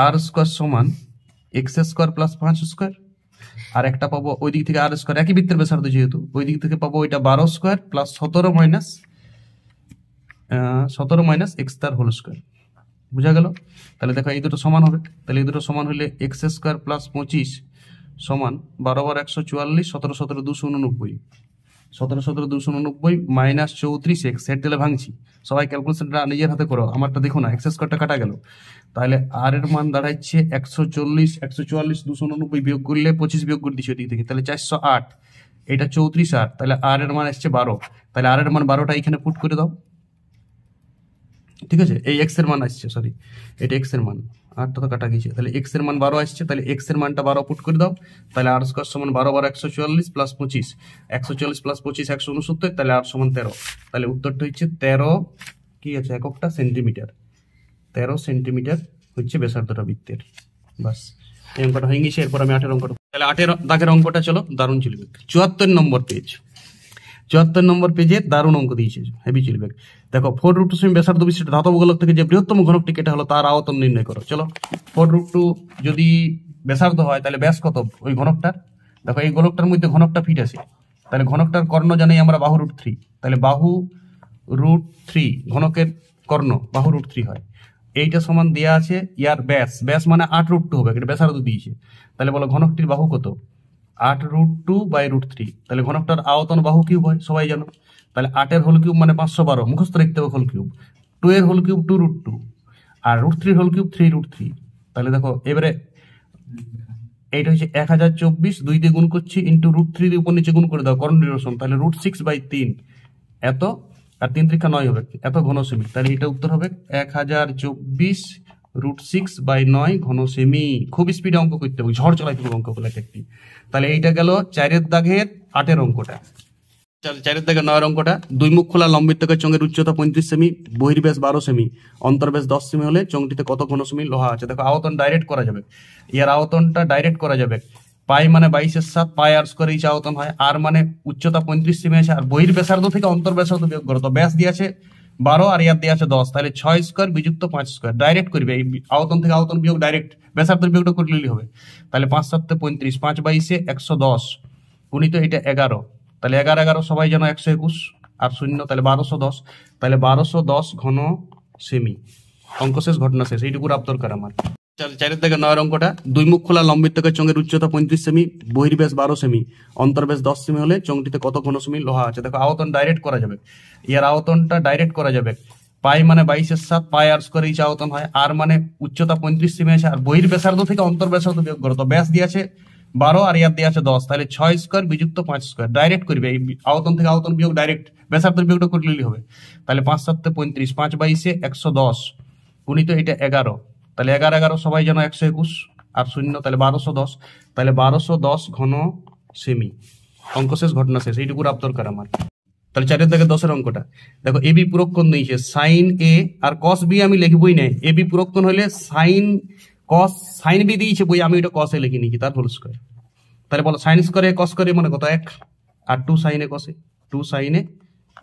আর স্কোয়ার সমান এক্স স্কোয়ার প্লাস 5 স্কোয়ার, আর একটা পাবো ওই দিক থেকে আর স্কোয়ার, একই বৃত্তের ব্যাসার্ধ যেহেতু, ওই দিক থেকে পাবো ওইটা 12 স্কোয়ার প্লাস 17 মাইনাস এক্স তার হোল স্কোয়ার। বুঝা গেল? তাহলে দেখো এই দুটো সমান হবে, তাহলে এই দুটো সমান হলে এক্স স্কোয়ার প্লাস 25 সমান 12 বার 144, 17 17 289, 17 17 289 মাইনাস 34 এক্স। হেড দিলে ভাঙছি, সবাই ক্যালকুলেশনটা নিজের হাতে করো, আমারটা দেখো না, এক্স স্কোয়ারটা কাটা গেল। তাহলে আর এর মান দাঁড়াচ্ছে 140, 144 289 বিয়োগ করলে 25 বিয়োগ করে দিচ্ছি ওদিক থেকে, তাহলে 408, এটা 34 আর, তাহলে আর এর মান আসছে 12। তাহলে আর এর মান 12টা এখানে পুট করে দাও, ঠিক আছে, এই এক্স এর মান আসছে, সরি এটা এক্স এর মান, আটটা তো কাটা গেছে, তাহলে এক্স এর মান 12 আসছে, তাহলে এক্স এর মানটা 12 পুট করে দাও, তাহলে আর স্কোয়ার সমান 12 12 144 প্লাস 25, 140 প্লাস 25 169, তাহলে আর সমান 13, তাহলে উত্তরটা হচ্ছে 13 কি আছে এককটা সেন্টিমিটার, 13 সেন্টিমিটার হচ্ছে ব্যাসার্ধটা বৃত্তের। বাস এই অঙ্কটা হয়ে গেছে। এরপর আমি 8 অঙ্কটা, তাহলে 8 দাগের অঙ্কটা চলো, দারুণ চলবে। 74 নম্বর পেজ, 74 নম্বর পেজে দারুণ অঙ্ক দিয়েছে, হেভি চলবে। দেখো 4√2 সেমি ব্যাসার্ধ বিশিষ্ট ধাতব গোলক থেকে যে বৃহত্তম ঘনকটি কেটে হলো তার আয়তন নির্ণয় করো। চলো 4√2 যদি ব্যাসার্ধ হয় তাহলে ব্যাস কত ওই ঘনকটার, দেখো এই গোলকটার মধ্যে ঘনকটা ফিট আছে, তাহলে ঘনকটার কর্ণ জানি আমরা বাহু √3, তাহলে বাহু √3 ঘনকের কর্ণ বাহু √3 হয়, এইটা সমান দেওয়া আছে ইয়ার ব্যাস, ব্যাস মানে 8√2 হবে, এটা ব্যাসার্ধ দিয়েছে, তাহলে বলো ঘনকটির বাহু কত 8√2 বাই √3, তাহলে ঘনকটার আয়তন বাহু কিউব হয় সবাই জানো, তাহলে 8 এর হোল কিউব মানে 512, মুখস্থ রাখতে হবে হোল কিউব, 2 এর হোল কিউব 2√2, আর √3 হোল কিউব 3√3, তাহলে দেখো এবারে এইটা হচ্ছে 1024, 2 দিয়ে গুণ করছি ইন্টু √3 দিয়ে উপর নিচে গুণ করে দাও কর্ণ নিরসন, তাহলে √6/3 এত, আর 3 × 9 হবে এত ঘন সেমি, তাহলে এটা উত্তর হবে 1024 √6/9 ঘন সেমি। খুব স্পিডে অঙ্ক করতে হবে, ঝড় চলাই দেবো অঙ্কগুলো একটি। তাহলে এইটা গেল 4 দাগের 8 অঙ্কটা। 4 দাগের 9 অঙ্কটা, দুই মুখ খোলা লম্বিতকের চোঙের উচ্চতা 35 সেমি, বহির্ব্যাস 12 সেমি, অন্তর্ব্যাস 10 সেমি হলে চোঙটিতে কত ঘন সেমি লোহা আছে। দেখো আয়তন ডাইরেক্ট করা যাবে, এর আয়তনটা ডাইরেক্ট করা যাবে, পাই মানে 22/7, পাই আর স্কোয়ার ইচ আয়তন হয়, আর মানে উচ্চতা 35 সেমি আছে, আর বহির্ব্যাসার্ধ থেকে অন্তর্ব্যাসার্ধ বিয়োগ করো, তো ব্যাস দিয়েছে 12 আর ইয়ার দিয়েছে 10, তাহলে 6 স্কোয়ার বিযুক্ত 5 স্কোয়ার, ডাইরেক্ট করবে এই আয়তন থেকে আয়তন বিয়োগ, ডাইরেক্ট ব্যাসার্ধের বিয়োগটা করলেই হবে। তাহলে 5 7 35, 5 22 110, গুণিত এটা 11, তাহলে 11 11 সবাই যেন 121 আর 0, তাহলে 1210, তাহলে 1210 ঘন সেমি। অঙ্ক শেষ, ঘটনা শেষ, এইটুকু রাপ দরকার আমার। 4 থেকে 9 অঙ্কটা, দুই মুখ খোলা লম্বিতকের চোঙের উচ্চতা 35 সেমি, বহির্ব্যাস 12 সেমি, অন্তর্ব্যাস 10 সেমি হলে চোঙটিতে কত ঘন সেমি লোহা আছে। দেখো আয়তন ডাইরেক্ট করা যাবে, এর আয়তনটা ডাইরেক্ট করা যাবে, পাই মানে 22/7, পাই আর স্কোয়ার ইচ আয়তন হয়, আর মানে উচ্চতা 35 সেমি আছে, আর বহির্ব্যাসার্ধ থেকে অন্তর্ব্যাসার্ধ বিয়োগ করো, তো ব্যাস দিয়েছে 12 আর ইয়ার দিয়েছে 10, তাহলে 6 স্কোয়ার বিযুক্ত 5 স্কোয়ার, ডাইরেক্ট করবে এই আয়তন থেকে আয়তন বিয়োগ, ডাইরেক্ট ব্যাসার্ধের বিয়োগটা করলেই হবে। তাহলে 5 7 35, 5 22 110, গুণিত এটা 11, তাহলে 11 11 সবাই যেন 121 আর 0, তাহলে 1210, তাহলে 1210 ঘন সেমি। অঙ্ক শেষ, ঘটনা শেষ, এইটুকু রাপ দরকার আমার। তাহলে 4 থেকে 10 অঙ্কটা, দেখো এ বি পুরক্ষণ দিয়েছে, সাইন এ আর কস বি আমি লিখবই না, এ বি পুরক্ষণ হলে সাইন বি দিয়েছে বই, আমি ওটা কস এ লিখে নিয়েছি তার হোল স্কোয়ার, তাহলে বলো সাইন স্কোয়ারে কস করে মানে কত 1, আর 2 সাইনে কসে, 2 সাইনে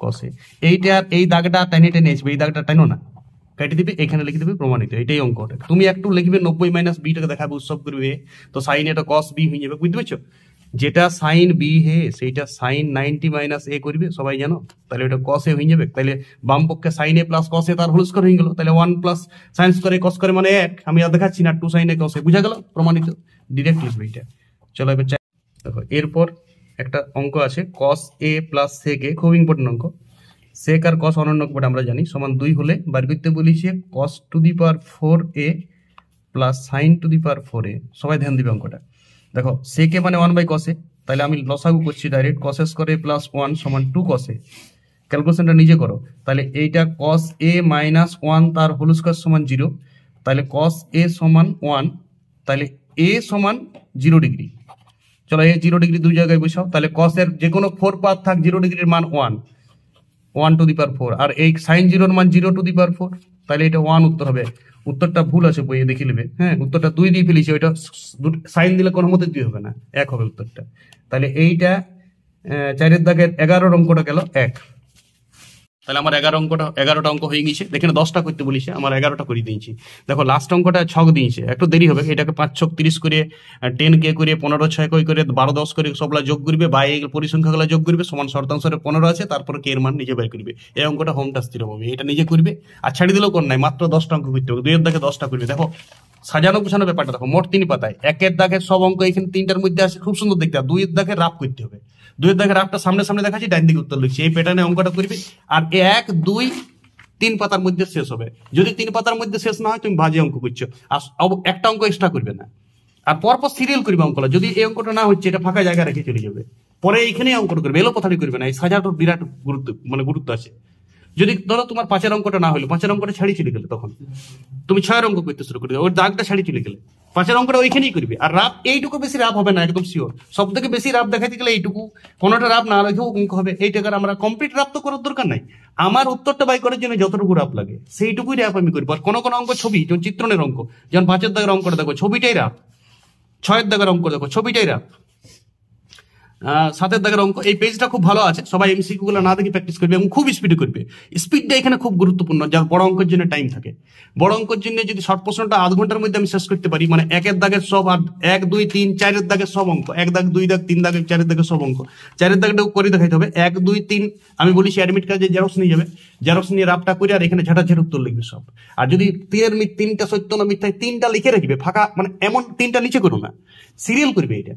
কসে, এইটা আর এই দাগটা টেনে টেনে আসবে, এই দাগটা টেনো না, কেটে দিবি, এখানে লিখে দিবি প্রমাণিত, এটাই অঙ্কটা। তুমি একটু লিখবে 90 - বিটাকে দেখাবে উৎসব করবে, তো সাইন এটা কস বি হয়ে যাবে, বুঝতে পারছো, যেটা সাইন বি হে সেইটা সাইন 90 - এ করবে সবাই জানো, তাহলে ওটা কস এ হয়ে যাবে, তাহলে বাম পক্ষে সাইন এ প্লাস কস এ তার হোল স্কোয়ার হয়ে গেল, তাহলে 1 প্লাস সাইন স্কোয়ারে কস করে মানে 1, আমি আর দেখাচ্ছি না, 2 সাইনে কস এ, বুঝা গেল, প্রমাণিত, ডিরেক্ট লিখবে এটা। চলো এবার দেখো এরপর একটা অঙ্ক আছে, কস এ প্লাস সেক এ, খুব ইম্পর্টেন্ট অঙ্ক, সেক আর কস অনন্য কোড আমরা জানি, সমান 2 হলে বার করতে বলেছে cos to the power 4a plus sine to the power 4a, সবাই ধ্যান দিবে অঙ্কটা। দেখো সেকে মানে 1/cos এ, তাহলে আমি লসাগু করছি ডাইরেক্ট, cos এ স্কয়ার প্লাস 1 সমান 2 cos এ, ক্যালকুলেশনটা নিজে করো, তাহলে এইটা cos a মাইনাস 1 তার হোল স্কয়ার সমান 0, তাহলে cos a সমান 1, তাহলে a সমান 0 ডিগ্রি, চলো এই 0 ডিগ্রি দুই জায়গায় বসাও, তাহলে cos এর যে কোনো 4 পাত থাক 0 ডিগ্রির মান 1 টু দি পাওয়ার 4, আর এই সাইন 0 এর মান 0 টু দি পাওয়ার 4, তাহলে এটা 1 উত্তর হবে। উত্তরটা ভুল আছে বইয়ে দেখে নেবে, হ্যাঁ উত্তরটা 2 দিয়ে ফেলেছি, ওইটা সাইন দিলে কোনো মতে 2 হবে না, 1 হবে উত্তরটা। তাহলে এইটা 4 দাগের 11 অঙ্কটা গেল 1, তাহলে আমার 11টা অঙ্ক হয়ে গেছে, দেখেন 10টা করতে বলিছে, আমার 11টা করে দিয়েছি। দেখো লাস্ট অঙ্কটা ছক দিয়েছে, একটু দেরি হবে, এটাকে 5 ছক 30 করে, 10 কে করে, 15 6 করে, 12 10 করে সবলা যোগ করবে, বা এই পরিসংখ্যাগুলো যোগ করবে, সমান শর্তাংশের 15 আছে, তারপর কে এর মান নিজে বের করবে, এই অঙ্কটা হোম টাস্ক দিতে হবে, এটা নিজে করবে, আর ছাড়ি দিলেও কোন নাই, মাত্র 10টা অঙ্ক করতে হবে, 2 এর দাগে 10টা করবে। দেখো সাজানো গুছানো ব্যাপারটা দেখো, মোট 3 পাতায়, 1 এর দাগের সব অঙ্ক এখানে 3টার মধ্যে আছে, খুব সুন্দর দেখতে, আর 2 এর দাগের রাফ করতে হবে, 2 এর দাগের রাফটা সামনে সামনে দেখাচ্ছি, ডান দিকে উত্তর লিখছি, এই প্যাটার্নে অঙ্কটা করবে, আর 1 2 3 পাতার মধ্যে শেষ হবে। যদি 3 পাতার মধ্যে শেষ না হয় তুমি ভাজি অঙ্ক করছো, আর একটা অঙ্ক এক্সট্রা করবে না, আর পরপর সিরিয়াল করবে অঙ্কটা, যদি এই অঙ্কটা না হচ্ছে এটা ফাঁকা জায়গা রেখে চলে যাবে, পরে এইখানেই অঙ্কটা করবে, এলো কথাটি করবে না, এই সাজাটা বিরাট গুরুত্ব আছে। যদি ধরো তোমার 5-এর অঙ্কটা না হলো, 5-এর অঙ্কটা ছাড়ি চলে গেলে, তখন তুমি 6-এর অঙ্ক করতে শুরু করে দেবে, ওর দাগটা ছাড়ি চলে গেলে 5-এর অঙ্কটা ওইখানেই করবে। আর রাফ এইটুকু বেশি রাফ হবে না, একদম শিওর। সব থেকে বেশি রাফ দেখাতে গেলে এইটুকু, কোনোটা রাফ না লেখেও অঙ্ক হবে। এই টাকার আমরা কমপ্লিট রাফ তো করার দরকার নাই, আমার উত্তরটা বাই করার জন্য যতটুকু রাফ লাগে সেইটুকুই রাফ আমি করবো। আর কোনো কোনো অঙ্ক ছবি, যেমন চিত্রণের অঙ্ক, যেমন 5-এর দাগের অঙ্কটা দেখো ছবিটাই রাফ, 6-এর দাগের অঙ্ক দেখো ছবিটাই রাফ, 7-এর দাগের অঙ্ক। এই পেজটা খুব ভালো আছে, সবাই এমসিকিউ গুলো না দেখে প্র্যাকটিস করবে এবং খুব স্পিডে করবে। স্পিডটা এখানে খুব গুরুত্বপূর্ণ, যার বড় অঙ্কের জন্য টাইম থাকে। বড় অঙ্কের জন্য যদি শর্ট প্রশ্নটা আধ ঘন্টার মধ্যে আমি শেষ করতে পারি, মানে 1-এর দাগের সব, আর 1, 2, 3, 4-এর দাগের সব অঙ্ক, 1 দাগ, 2 দাগ, 3 দাগ, 4-এর দাগের সব অঙ্ক, 4-এর দাগটা করে দেখাইতে হবে। 1, 2, 3 আমি বলি অ্যাডমিট কার্ডে জেরক্স নিয়ে যাবে, জেরক্স নিয়ে রাফটা করে আর এখানে ঝাঁটাঝাঁট উত্তর লিখবে সব। আর যদি 3টা সত্য না মিথ্যায় 3টা লিখে রাখবে ফাঁকা, মানে এমন 3টা নিচে করো না, সিরিয়াল করবে। এটা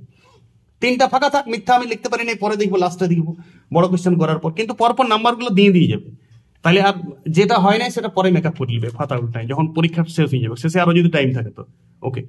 3টা ফাঁকা থাক, মিথ্যা আমি লিখতে পারি না, পরে দেখবো লাস্টে দেখবো বড় কোশ্চেন করার পর, কিন্তু পরপর নাম্বারগুলো দিয়ে যাবে। তাহলে আর যেটা হয় নাই সেটা পরে মেকআপ করে নিবে খাতা উল্টায়, যখন পরীক্ষা শেষ হয়ে যাবে, শেষে আরো যদি টাইম থাকে তো। ওকে।